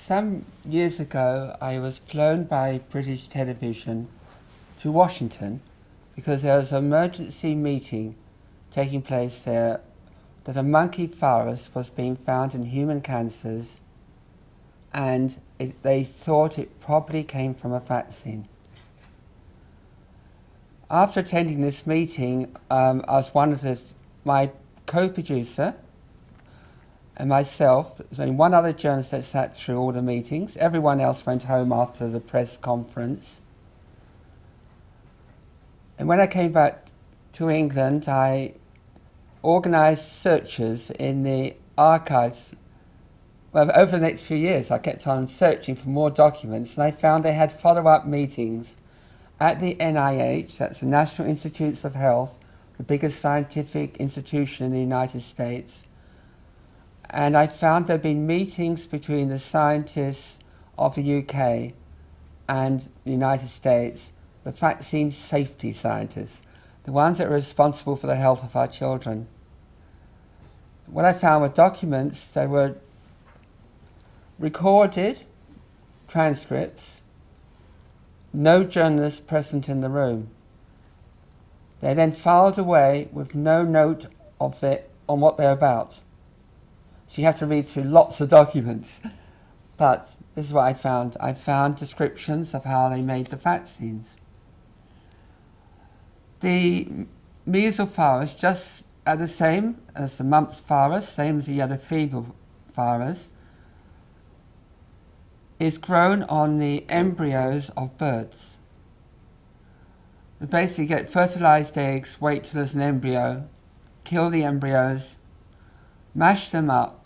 Some years ago, I was flown by British television to Washington because there was an emergency meeting taking place there that a monkey virus was being found in human cancers, and they thought it probably came from a vaccine. After attending this meeting, I was my co-producer and myself, there was only one other journalist that sat through all the meetings. Everyone else went home after the press conference. And when I came back to England, I organised searches in the archives. Well, over the next few years, I kept on searching for more documents, and I found they had follow-up meetings at the NIH, that's the National Institutes of Health, the biggest scientific institution in the United States. And I found there had been meetings between the scientists of the UK and the United States, the vaccine safety scientists, the ones that are responsible for the health of our children. What I found were documents that were recorded transcripts, no journalists present in the room. They then filed away with no note on what they're about. So you have to read through lots of documents. But this is what I found. I found descriptions of how they made the vaccines. The measles virus, just the same as the mumps virus, same as the yellow fever virus, is grown on the embryos of birds. We basically get fertilized eggs, wait till there's an embryo, kill the embryos, mash them up,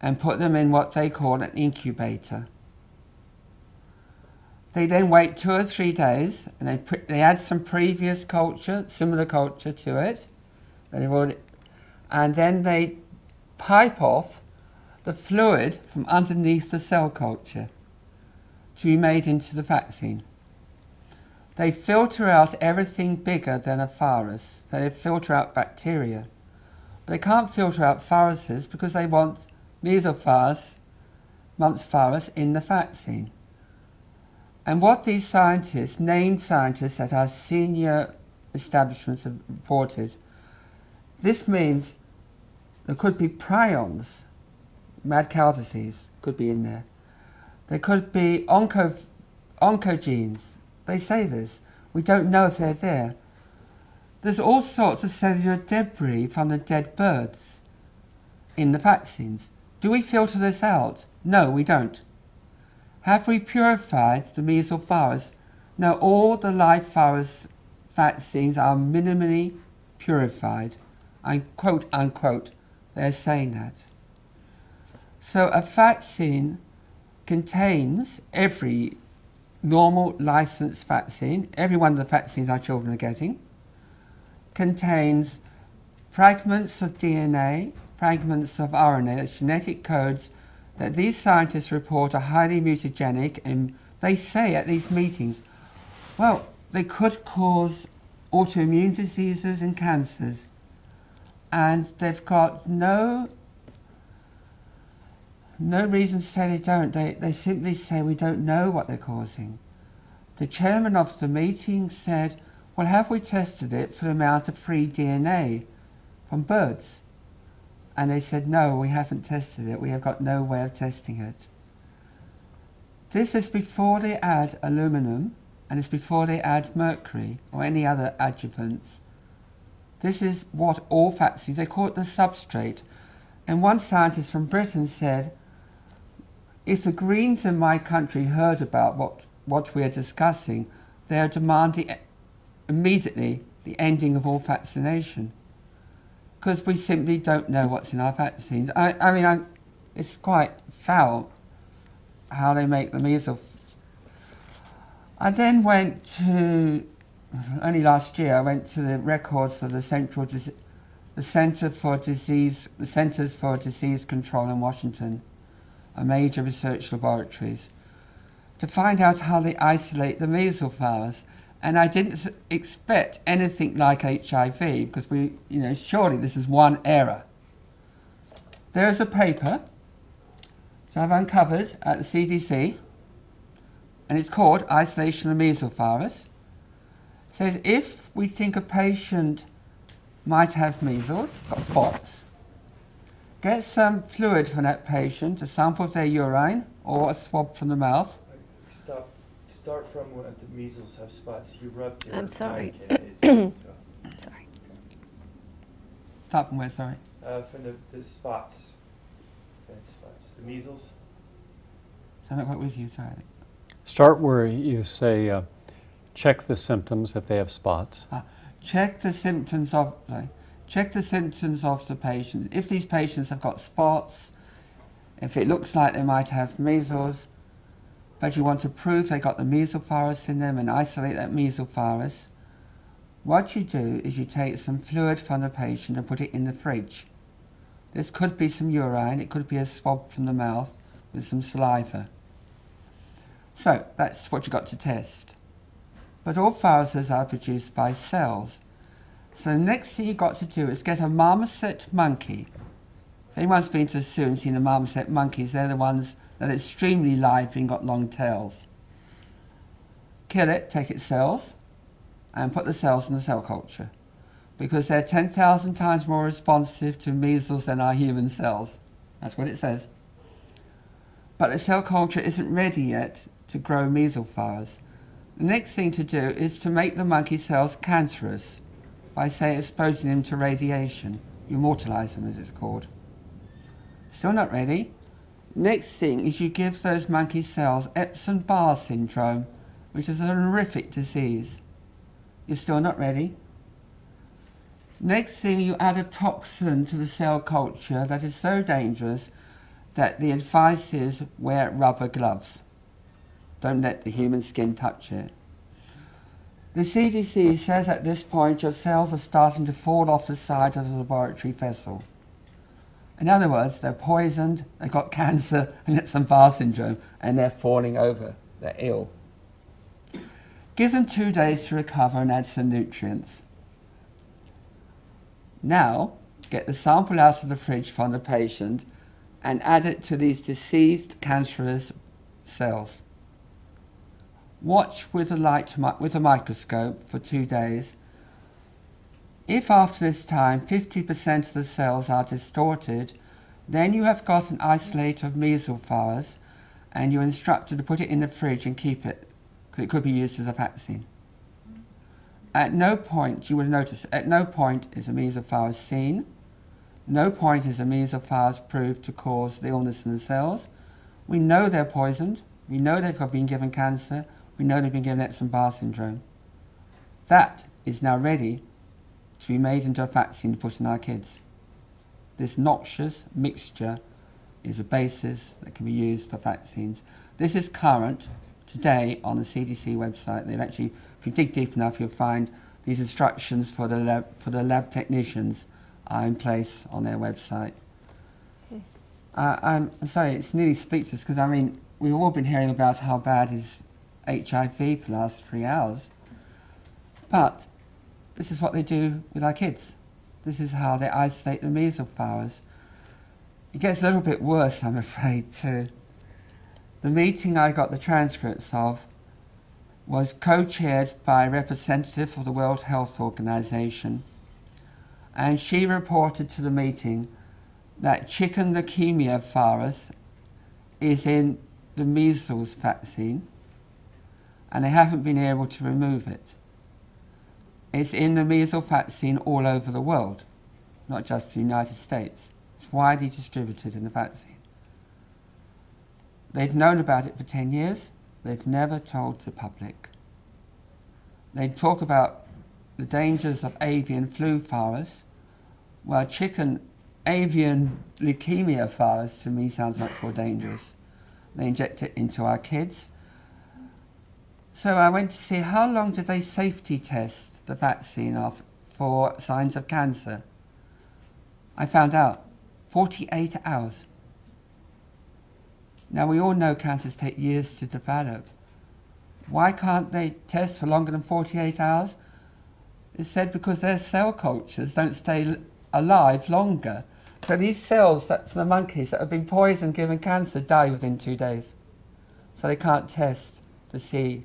and put them in what they call an incubator. They then wait 2 or 3 days, and they add some previous culture, similar culture to it, and then they pipe off the fluid from underneath the cell culture to be made into the vaccine. They filter out everything bigger than a virus. They filter out bacteria. But they can't filter out viruses because they want measles virus, mumps virus in the vaccine. And what these scientists, named scientists at our senior establishments have reported, this means there could be prions, mad cow disease could be in there. There could be oncogenes. They say this. We don't know if they're there. There's all sorts of cellular debris from the dead birds in the vaccines. Do we filter this out? No, we don't. Have we purified the measles virus? No, all the live virus vaccines are minimally purified. Quote unquote, they're saying that. So a vaccine contains every normal licensed vaccine, every one of the vaccines our children are getting, contains fragments of DNA, fragments of RNA, genetic codes that these scientists report are highly mutagenic, and they say at these meetings, well, they could cause autoimmune diseases and cancers, and they've got no reason to say they don't. They simply say we don't know what they're causing. The chairman of the meeting said, well, have we tested it for the amount of free DNA from birds? And they said, no, we haven't tested it. We have got no way of testing it. This is before they add aluminum, and it's before they add mercury or any other adjuvants. This is what all vaccines, they call it the substrate. And one scientist from Britain said, if the Greens in my country heard about what we are discussing, they are demanding immediately the ending of all vaccination, because we simply don't know what's in our vaccines. I mean, it's quite foul how they make the measles. I then went to, only last year, I went to the records of the Centers for Disease Control in Washington, a major research laboratories, to find out how they isolate the measles virus. And I didn't expect anything like HIV, because surely this is one error. There is a paper So I've uncovered at the CDC, and it's called isolation of measles virus. It says if we think a patient might have measles, got spots, get some fluid from that patient, a sample of their urine or a swab from the mouth. Start from when the measles have spots. You rub your I'm sorry. Sorry. Start from where, sorry? From the spots. The measles. So I'm not quite with you, sorry. Start where you say, check the symptoms if they have spots. Check the symptoms of the patient. If these patients have got spots, if it looks like they might have measles, but you want to prove they got the measles virus in them and isolate that measles virus, what you do is you take some fluid from the patient and put it in the fridge. This could be some urine, it could be a swab from the mouth with some saliva. So that's what you've got to test. But all viruses are produced by cells. So the next thing you've got to do is get a marmoset monkey. If anyone's been to the zoo and seen the marmoset monkeys, they're the ones that are extremely lively and got long tails. Kill it, take its cells, and put the cells in the cell culture, because they're 10,000 times more responsive to measles than our human cells. That's what it says. But the cell culture isn't ready yet to grow measles virus. The next thing to do is to make the monkey cells cancerous by, say, exposing them to radiation. You immortalize them, as it's called. Still not ready. Next thing is you give those monkey cells Epstein-Barr syndrome, which is a horrific disease. You're still not ready. Next thing, you add a toxin to the cell culture that is so dangerous that the advice is wear rubber gloves. Don't let the human skin touch it. The CDC says at this point your cells are starting to fall off the side of the laboratory vessel. In other words, they're poisoned, they've got cancer and Epstein-Barr syndrome, and they're falling over. They're ill. Give them 2 days to recover and add some nutrients. Now, get the sample out of the fridge from the patient and add it to these deceased cancerous cells. Watch with a microscope for 2 days. If after this time 50% of the cells are distorted, then you have got an isolate of measles virus, and you're instructed to put it in the fridge and keep it, because it could be used as a vaccine. At no point, you will notice, at no point is a measles virus seen. No point is a measles virus proved to cause the illness in the cells. We know they're poisoned. We know they've been given cancer. We know they've been given Epstein-Barr syndrome. That is now ready to be made into a vaccine to put in our kids. This noxious mixture is a basis that can be used for vaccines. This is current today on the CDC website. They've actually, if you dig deep enough, you'll find these instructions for the lab technicians are in place on their website. I'm sorry, it's nearly speechless, because I mean, we've all been hearing about how bad is HIV for the last 3 hours, but this is what they do with our kids. This is how they isolate the measles virus. It gets a little bit worse, I'm afraid, too. The meeting I got the transcripts of was co-chaired by a representative of the World Health Organization, and she reported to the meeting that chicken leukemia virus is in the measles vaccine, and they haven't been able to remove it. It's in the measles vaccine all over the world, not just the United States. It's widely distributed in the vaccine. They've known about it for 10 years. They've never told the public. They talk about the dangers of avian flu virus. Well, chicken avian leukemia virus to me sounds much more dangerous. They inject it into our kids. So I went to see how long did they safety test the vaccine off for signs of cancer. I found out 48 hours. Now we all know cancers take years to develop. Why can't they test for longer than 48 hours? It's said because their cell cultures don't stay alive longer. So these cells that from the monkeys that have been poisoned, given cancer, die within 2 days. So they can't test to see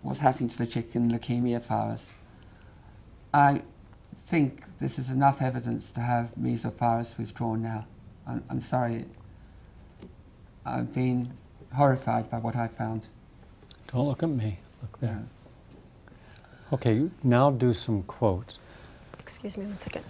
what's happening to the chicken leukemia virus. I think this is enough evidence to have measles virus withdrawn now. I'm sorry. I've been horrified by what I found. Don't look at me. Look there. Yeah. Okay, now do some quotes. Excuse me one second.